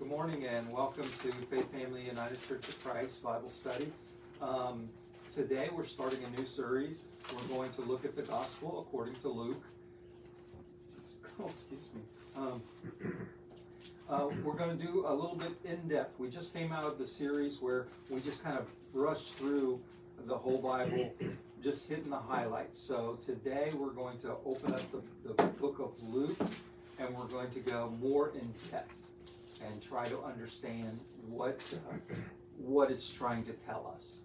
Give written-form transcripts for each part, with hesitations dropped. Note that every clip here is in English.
Good morning and welcome to Faith Family United Church of Christ Bible Study. Today we're starting a new series. We're going to look at the Gospel according to Luke. Oh, excuse me. We're going to do a little bit in-depth. We just came out of the series where we just kind of brushed through the whole Bible, just hitting the highlights. So today we're going to open up the book of Luke and we're going to go more in depth and try to understand what it's trying to tell us.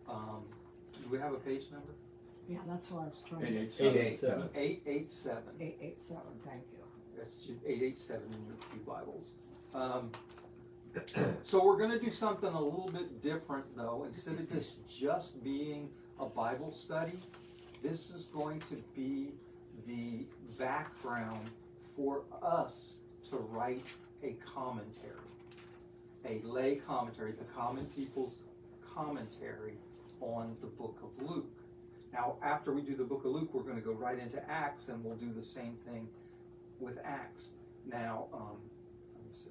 Do we have a page number? Yeah, that's what I was trying 887. 887, thank you. That's 887 in your pew Bibles. So we're going to do something a little bit different, though. Instead of this just being a Bible study, this is going to be the background for us to write a commentary, a lay commentary, the common people's commentary on the book of Luke. Now, after we do the book of Luke, we're going to go right into Acts, and we'll do the same thing with Acts. Now, let me see.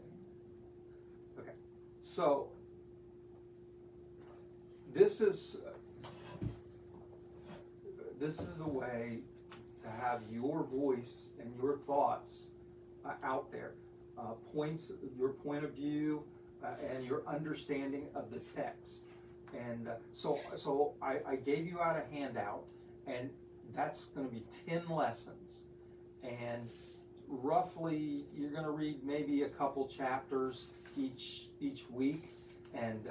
Okay, so this is a way to have your voice and your thoughts out there. Your point of view, and your understanding of the text. And so I gave you out a handout, and that's going to be 10 lessons. And roughly, you're going to read maybe a couple chapters each week. And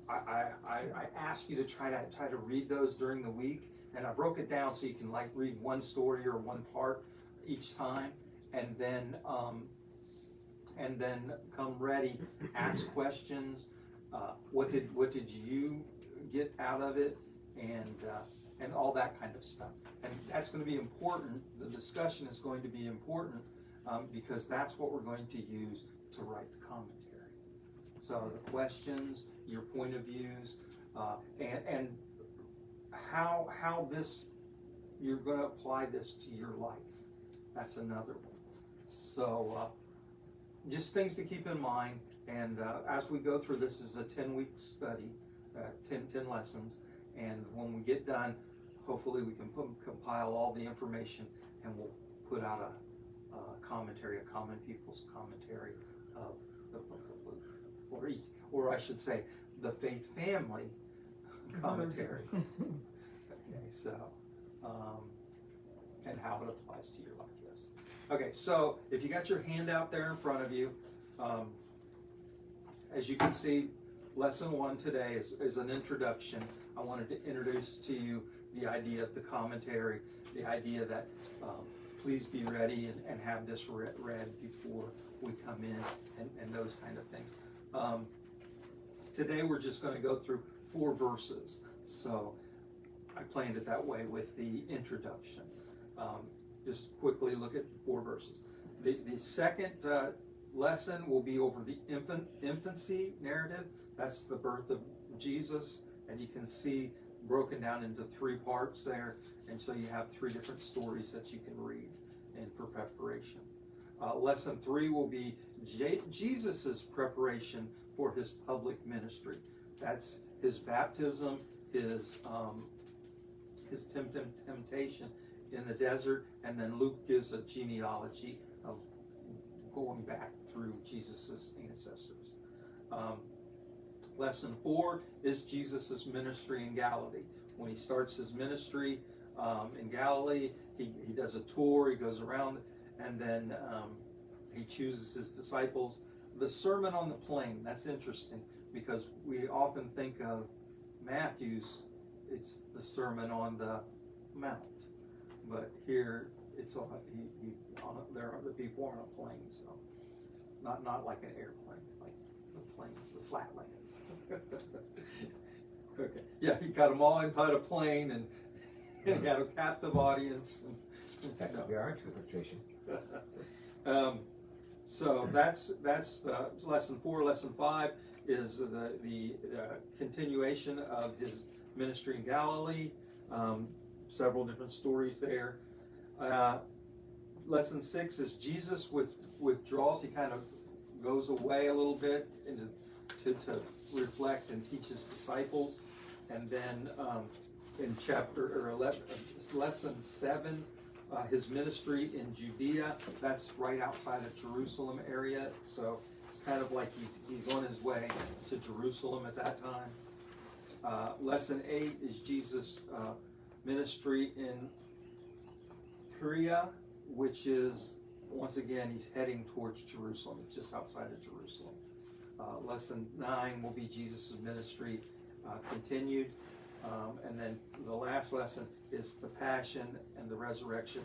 I ask you to try to read those during the week. And I broke it down so you can read one story or one part each time, and then come ready, ask questions. What did you get out of it, and all that kind of stuff. And that's going to be important. The discussion is going to be important because that's what we're going to use to write the commentary. So the questions, your point of views, and how this you're going to apply this to your life. That's another one. So just things to keep in mind. And as we go through, this is a 10-week study, 10 lessons. And when we get done, hopefully we can compile all the information, and we'll put out a commentary, a common people's commentary of the book of Luke. Or I should say, the Faith Family commentary. Okay, so, and how it applies to your life, yes. Okay, so if you got your handout there in front of you, as you can see, lesson 1 today is an introduction. I wanted to introduce to you the idea of the commentary, the idea that please be ready and have this read before we come in, and those kind of things. Today we're just going to go through 4 verses. So I planned it that way with the introduction. Just quickly look at 4 verses. The second lesson will be over the infancy narrative. That's the birth of Jesus, and you can see broken down into 3 parts there, and so you have 3 different stories that you can read for preparation. Lesson 3 will be Jesus's preparation for his public ministry. That's his baptism, his temptation in the desert, and then Luke gives a genealogy of going back through Jesus's ancestors. Lesson 4 is Jesus's ministry in Galilee. When he starts his ministry in Galilee, he does a tour, he goes around, and then he chooses his disciples. The Sermon on the Plain, that's interesting, because we often think of Matthew's, it's the Sermon on the Mount, but here it's on there are other people on a plane, so not like an airplane, like the planes, the flatlands. Okay, yeah, he got them all inside a plane, and he had a captive audience. That could be our interpretation. So that's lesson 4. Lesson 5 is the continuation of his ministry in Galilee. Several different stories there. Lesson 6 is Jesus withdraws. He kind of goes away a little bit into to reflect and teach his disciples. And then in lesson 7, his ministry in Judea, that's right outside of Jerusalem area. So it's kind of like he's on his way to Jerusalem at that time. Lesson 8 is Jesus' ministry in Perea, which is, once again, he's heading towards Jerusalem. It's just outside of Jerusalem. Lesson 9 will be Jesus' ministry continued. And then the last lesson is the passion and the resurrection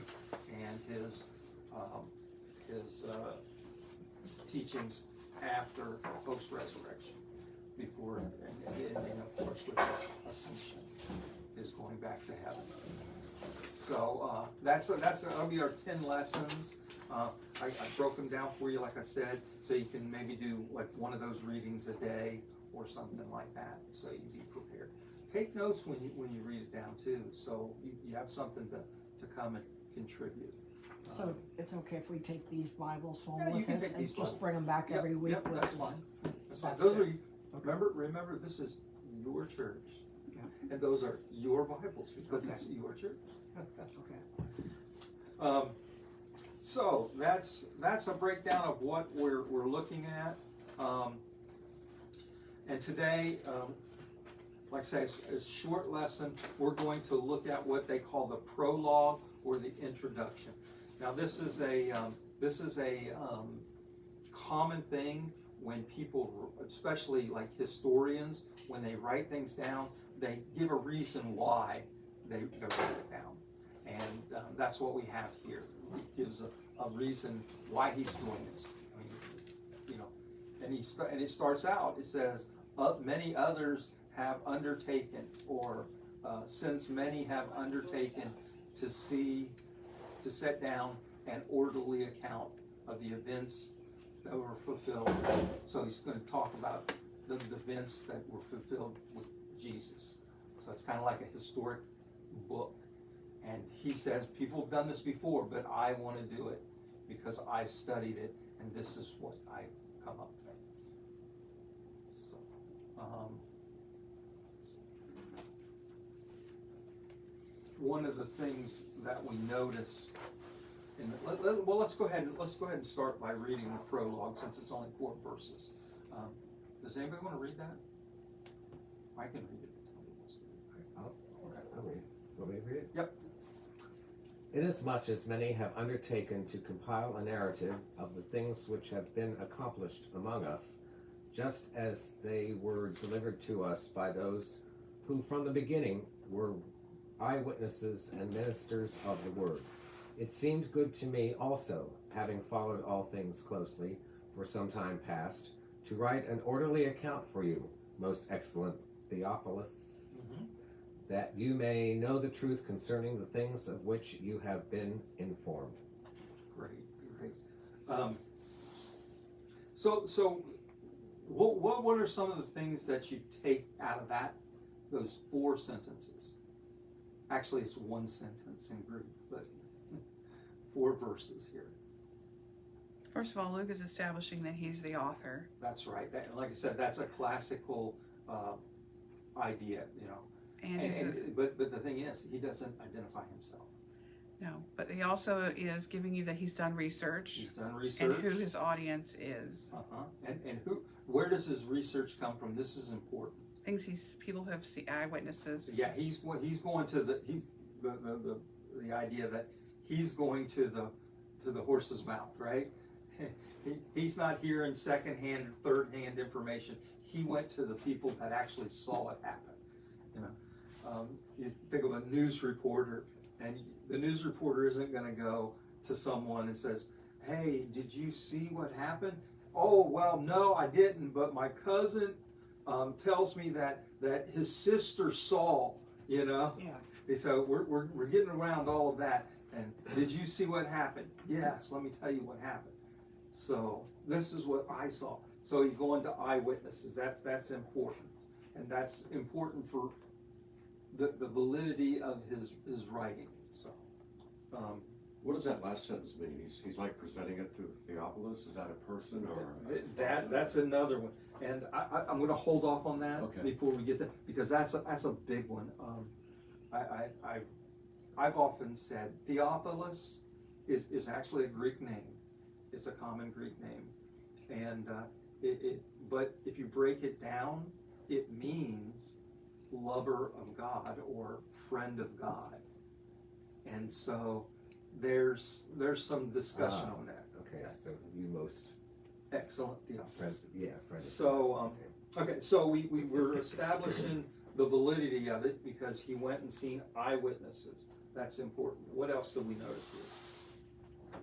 and his teachings after post-resurrection, before and ending, of course, with his ascension, is going back to heaven. So that'll be our 10 lessons. I broke them down for you, like I said, so you can maybe do like one of those readings a day or something like that, so you be prepared. Take notes when you read it down too, so you have something to come and contribute. So it's okay if we take these Bibles home Yeah, you with can us take and these just Bibles. bring them back Yep, every week yep, with that's us? fine. That's fine. That's Those good. are remember this is your church, Yeah. and those are your Bibles because Okay. it's your church. Okay. So that's a breakdown of what we're looking at. And today, like I say, it's a short lesson. We're going to look at what they call the prologue or the introduction. Now, this is a common thing when people, especially like historians, when they write things down, they give a reason why they write it down, and that's what we have here. It gives a reason why he's doing this. I mean, you know, and it starts out. It says, "Many others have undertaken," or since many have undertaken to set down an orderly account of the events that were fulfilled. So he's going to talk about the events that were fulfilled with Jesus. So it's kind of like a historic book. And he says, people have done this before, but I want to do it because I've studied it, and this is what I've come up with. So, one of the things that we notice let's go ahead and start by reading the prologue, since it's only 4 verses. Does anybody want to read that? I can read it. I'll read. Want me to read it? Yep. Inasmuch as many have undertaken to compile a narrative of the things which have been accomplished among us, just as they were delivered to us by those who from the beginning were eyewitnesses and ministers of the word. It seemed good to me also, having followed all things closely for some time past, to write an orderly account for you, most excellent Theophilus, that you may know the truth concerning the things of which you have been informed. Great. So what are some of the things that you take out of those 4 sentences? Actually, it's 1 sentence in Greek, but 4 verses here. First of all, Luke is establishing that he's the author. That's right. Like I said, that's a classical idea, you know. But the thing is, he doesn't identify himself. No, but he also is giving you that he's done research. He's done research. And who his audience is. And where does his research come from? This is important. People have seen, eyewitnesses. So yeah, he's going to the idea that he's going to the horse's mouth, right? He's not hearing secondhand or third-hand information. He went to the people that actually saw it happen. You know, you think of a news reporter, and the news reporter isn't going to go to someone and says, "Hey, did you see what happened?" "Oh, well, no, I didn't, but my cousin tells me that his sister saw." You know. Yeah. So we're getting around all of that. And did you see what happened? Yes. Let me tell you what happened. So this is what I saw. So you go into eyewitnesses. That's important, and that's important for the validity of his writing. So What does that last sentence mean? He's like presenting it to Theophilus? Is that a person or? That's another one, and I'm going to hold off on that Okay. before we get there, because that's a big one. I've often said Theophilus is actually a Greek name. It's a common Greek name, and but if you break it down, it means lover of God or friend of God, and so there's some discussion on that. Okay, so you most Excellent friend, Theophilus. friend. So okay, so we were establishing the validity of it because he went and seen eyewitnesses. That's important. What else do we notice here?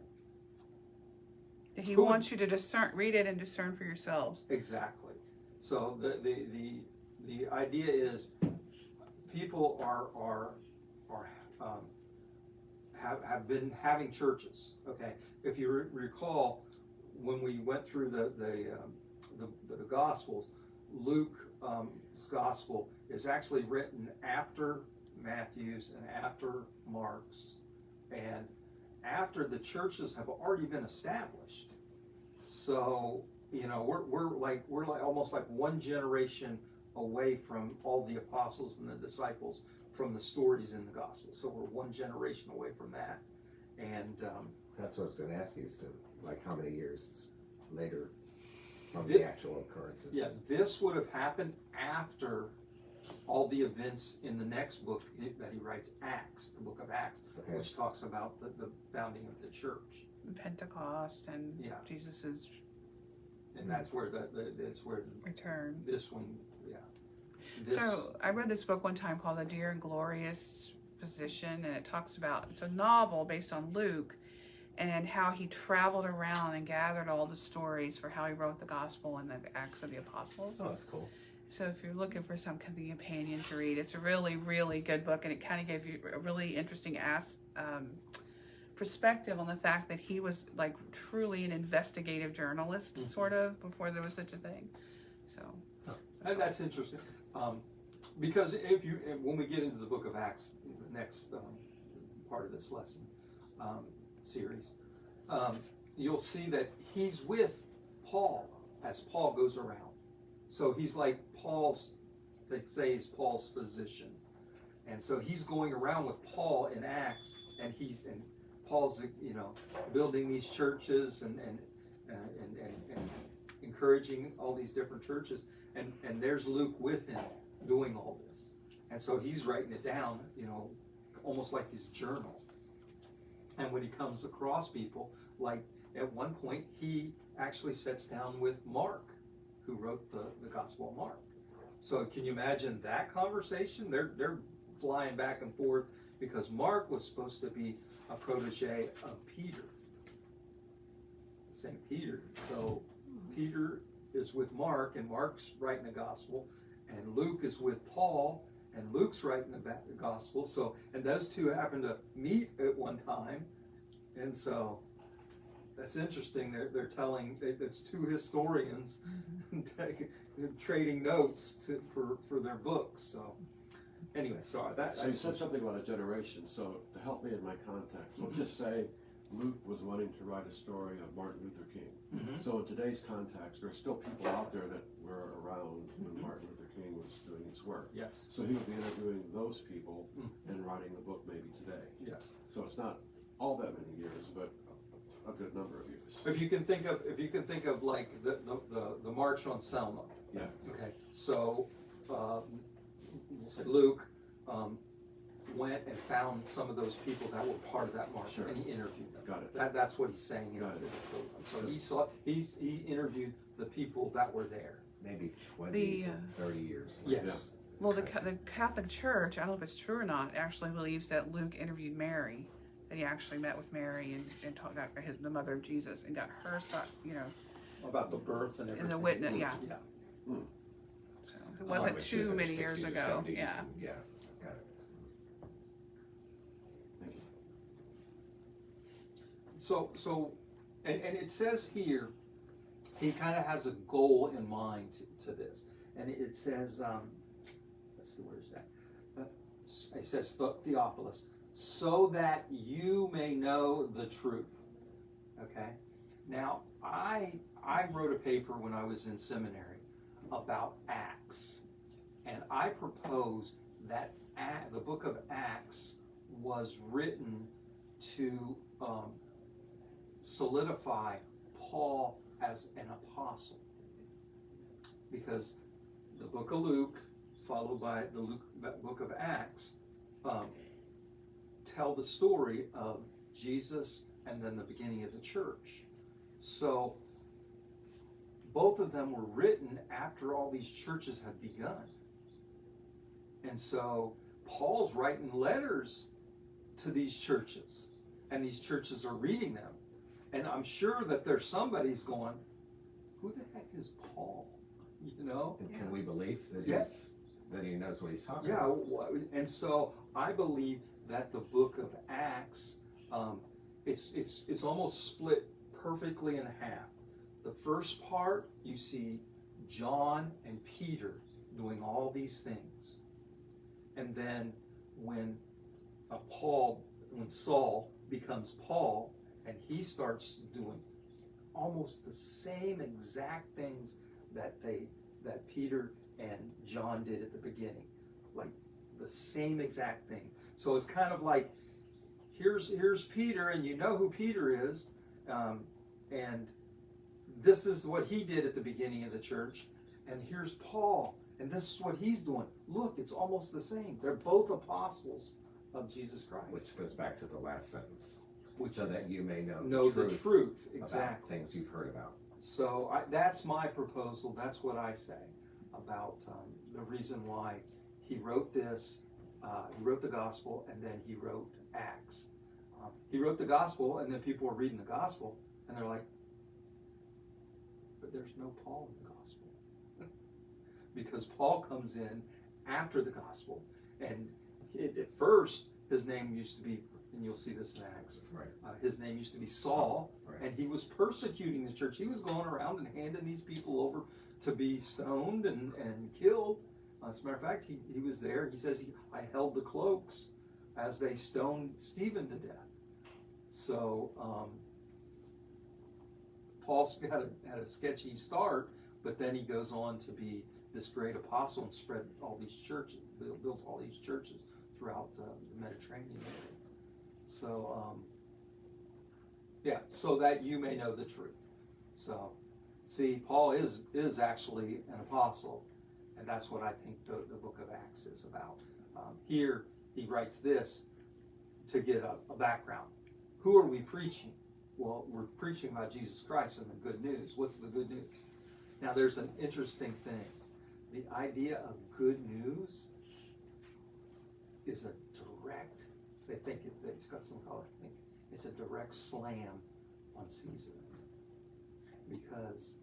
He Who- wants you to read it and discern for yourselves. Exactly. So the idea is people have been having churches. Okay, if you recall, when we went through the Gospels, Luke's Gospel is actually written after Matthew's and after Mark's, and after the churches have already been established. So we're like almost like one generation away from all the apostles and the disciples from the stories in the gospel. So we're one generation away from that, and That's what I was going to ask you. So, like, how many years later from the actual occurrences? yeah, this would have happened after all the events in the next book that he writes, Acts, the book of Acts, Okay. which talks about the founding of the church, Pentecost and Yeah. Jesus's and that's where that's where return. this one, yeah. This, So I read this book one time called The Dear and Glorious Physician, and it talks about, it's a novel based on Luke and how he traveled around and gathered all the stories for how he wrote the gospel and the Acts of the Apostles. Oh, that's cool. So if you're looking for some kind of companion to read, it's a really, really good book, and it kind of gave you a really interesting perspective on the fact that he was like truly an investigative journalist, sort of, before there was such a thing. So and that's interesting, because when we get into the book of Acts, the next part of this lesson series, you'll see that he's with Paul as Paul goes around. So he's like they say he's Paul's physician, and so he's going around with Paul in Acts, and Paul's building these churches and encouraging all these different churches, and there's Luke with him doing all this, and so he's writing it down, almost like his journal. And when he comes across people, like at one point he actually sits down with Mark, who wrote the Gospel of Mark. So can you imagine that conversation? They're flying back and forth because Mark was supposed to be a protege of Peter, St. Peter. So Peter is with Mark, and Mark's writing the Gospel, and Luke is with Paul, and Luke's writing the Gospel. So, and those two happen to meet at one time, and so that's interesting. They're telling, it's two historians trading notes for their books. So anyway, sorry. So you said something about a generation, so to help me in my context, we'll just say Luke was wanting to write a story of Martin Luther King. Mhm. So in today's context, there are still people out there that were around when Martin Luther King was doing his work. Yes. So he would be interviewing those people and writing the book maybe today. Yes. So it's not all that many years, but a good number of years. If you can think of like the March on Selma. Yeah. Okay. So we'll say Luke went and found some of those people that were part of that march, Sure. and he interviewed them. Got it. That's what he's saying. Got it. So he interviewed the people that were there. Maybe 20 The, to 30 years. Yes. well, the Catholic Church, I don't know if it's true or not, actually believes that Luke interviewed Mary, that he actually met with Mary and talked about the mother of Jesus and got her side, About the birth and everything. and the witness, yeah. Yeah. So it wasn't Which too is in the many years 60s or ago. 70s, Yeah. Yeah, got it. Thank you. So, and it says here, he kind of has a goal in mind to this, and it says, let's see, where is that? It says Theophilus, so that you may know the truth. Okay? Now, I wrote a paper when I was in seminary about Acts, and I proposed that the book of Acts was written to solidify Paul as an apostle, because the book of Luke, followed by the book of Acts, tell the story of Jesus and then the beginning of the church. So both of them were written after all these churches had begun. And so Paul's writing letters to these churches, and these churches are reading them. And I'm sure that there's somebody's going, who the heck is Paul? You know? And can we believe that Yes. that he knows what he's talking Yeah, about? and so I believe that the book of Acts, it's almost split perfectly in half. The first part, you see John and Peter doing all these things, and then when Saul becomes Paul, and he starts doing almost the same exact things that Peter and John did at the beginning, like the same exact thing. So it's kind of like, here's Peter, and you know who Peter is, and this is what he did at the beginning of the church, and here's Paul, and this is what he's doing. Look, it's almost the same. They're both apostles of Jesus Christ. Which goes back to the last sentence. Which So is, that you may know the truth. about Exactly. things you've heard about. So that's my proposal. That's what I say about the reason why he wrote this. He wrote the gospel, and then he wrote Acts. He wrote the gospel, and then people were reading the gospel, and they're like, but there's no Paul in the gospel. Because Paul comes in after the gospel. And at first, his name used to be, and you'll see this in Acts, Right. his name used to be Saul, Right. and he was persecuting the church. He was going around and handing these people over to be stoned and killed. As a matter of fact, he was there. He says, I held the cloaks as they stoned Stephen to death. So Paul's had a sketchy start, but then he goes on to be this great apostle and spread all these churches, built all these churches throughout the Mediterranean area. So, so that you may know the truth. So, see, Paul is actually an apostle, and that's what I think the book of Acts is about. Here, he writes this to get a background. Who are we preaching? Well, we're preaching about Jesus Christ and the good news. What's the good news? Now, there's an interesting thing. The idea of good news is a direct, it's got some color, I think it's a direct slam on Caesar. Because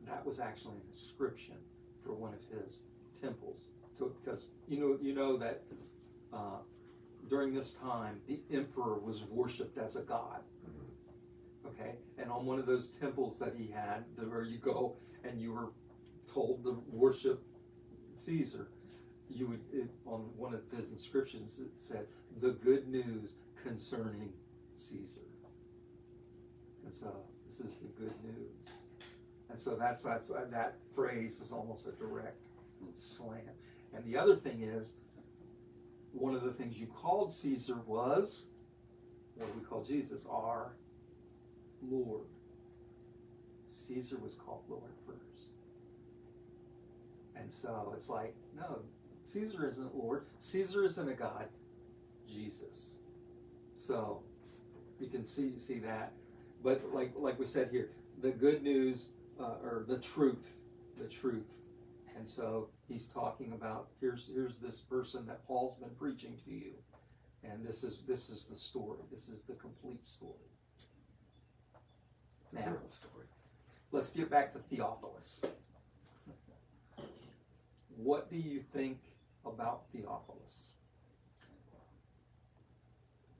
that was actually an inscription for one of his temples. Because you know that during this time, the emperor was worshipped as a god. Okay, and on one of those temples that he had, where you go and you were told to worship Caesar, on one of his inscriptions it said, "The good news concerning Caesar." And so this is the good news. And so that phrase is almost a direct slam. And the other thing is, one of the things you called Caesar was, what do we call Jesus? Our Lord. Caesar was called Lord first. And so it's like, no, Caesar isn't Lord. Caesar isn't a god. Jesus. So you can see that. But like we said here, the good news, or the truth. And so he's talking about, here's this person that Paul's been preaching to you. And this is the story. This is the complete story. Now, let's get back to Theophilus. What do you think about Theophilus?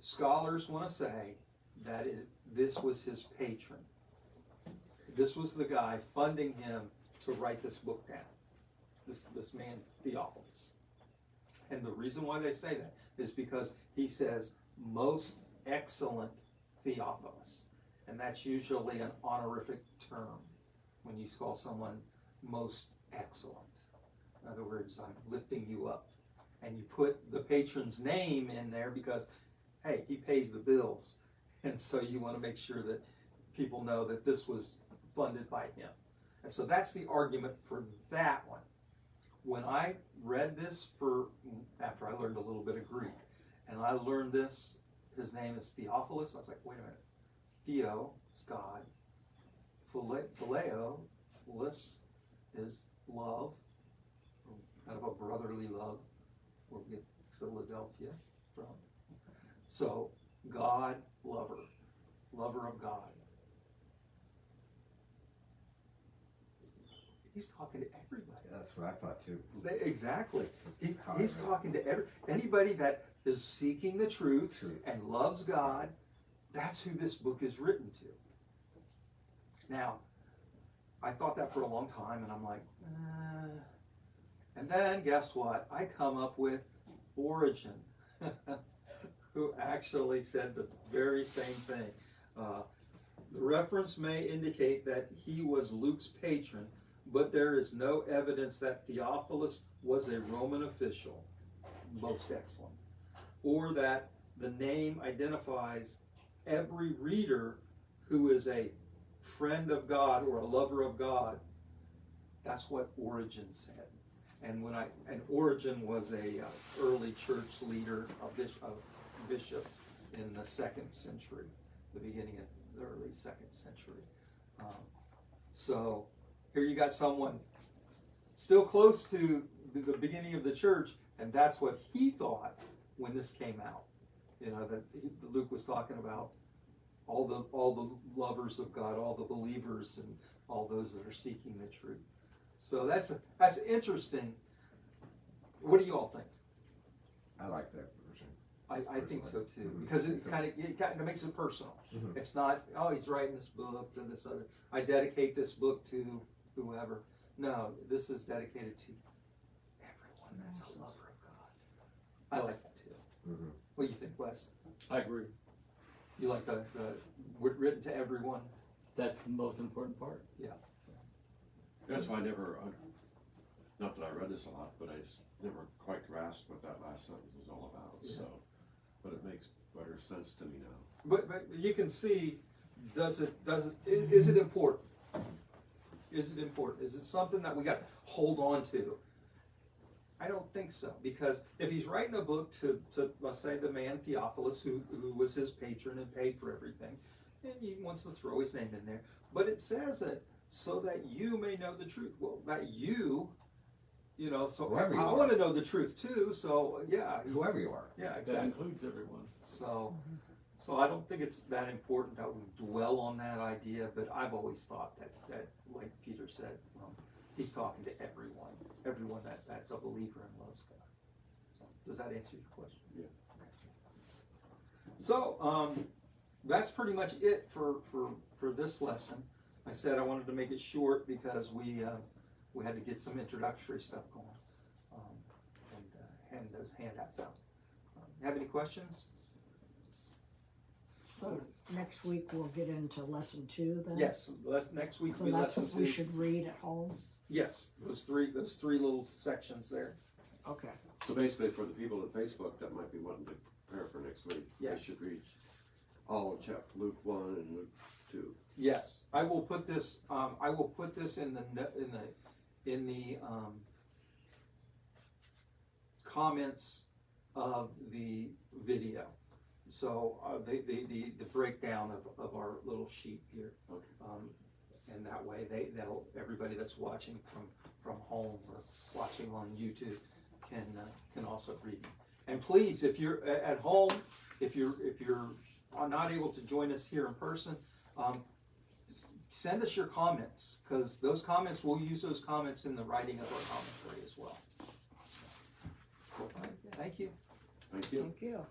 Scholars want to say that this was his patron. This was the guy funding him to write this book down. This man, Theophilus. And the reason why they say that is because he says, most excellent Theophilus. And that's usually an honorific term when you call someone most excellent. In other words, I'm lifting you up. And you put the patron's name in there because, hey, he pays the bills. And so you want to make sure that people know that this was funded by him. And so that's the argument for that one. When I read this after I learned a little bit of Greek, and I learned this, his name is Theophilus, I was like, wait a minute. Theo is God. Phileo, Philis, is love, kind of a brotherly love, where we get Philadelphia from. So, God, lover of God. He's talking to everybody. That's what I thought too. Exactly. How He's I read talking to anybody that is seeking the truth and loves God. That's who this book is written to. Now, I thought that for a long time, and I'm like, And then, guess what? I come up with Origen, who actually said the very same thing. The reference may indicate that he was Luke's patron, but there is no evidence that Theophilus was a Roman official, most excellent, or that the name identifies every reader who is a friend of God or a lover of God. That's what Origen said. And Origen was a early church leader, a bishop in the 2nd century, the beginning of the early 2nd century. So here you got someone still close to the beginning of the church, and that's what he thought when this came out. You know, that Luke was talking about all the lovers of God, all the believers, and all those that are seeking the truth. So that's interesting. What do you all think? I like that version. I think so too, because it kind of makes it personal. Mm-hmm. It's not, oh, he's writing this book to this other. I dedicate this book to whoever. No, this is dedicated to everyone that's a lover of God. I like that too. Mm-hmm. What do you think, Wes? I agree. You like the written to everyone? That's the most important part. Yeah. That's why I never, not that I read this a lot, but I never quite grasped what that last sentence was all about. Yeah. So, but it makes better sense to me now. But you can see, is it important? Is it important? Is it something that we got to hold on to? I don't think so, because if he's writing a book to let's say the man Theophilus, who was his patron and paid for everything, and he wants to throw his name in there, but it says it so that you may know the truth. Well, that you know, so Whoever you I are. want to know the truth too. So yeah, Whoever you are. yeah, That exactly. includes everyone. So I don't think it's that important that we dwell on that idea, but I've always thought that like Peter said, he's talking to everyone that's a believer and loves God. So, does that answer your question? Yeah. Okay. So that's pretty much it for this lesson. I said I wanted to make it short because we had to get some introductory stuff going and hand those handouts out. Have any questions? So next week we'll get into lesson 2 then? Yes, next week So will be that's lesson what we 2. should read at home? Yes, those three little sections there. Okay. So basically, for the people at Facebook that might be wanting to prepare for next week, Yes. they should read all of chapter Luke 1 and Luke 2. Yes, I will put this. I will put this in the comments of the video. So the breakdown of our little sheet here. Okay. And that way everybody that's watching from home or watching on YouTube can also read. And please, if you're at home, if you're not able to join us here in person, send us your comments, because those comments, we'll use those comments in the writing of our commentary as well. Thank you. Thank you. Thank you.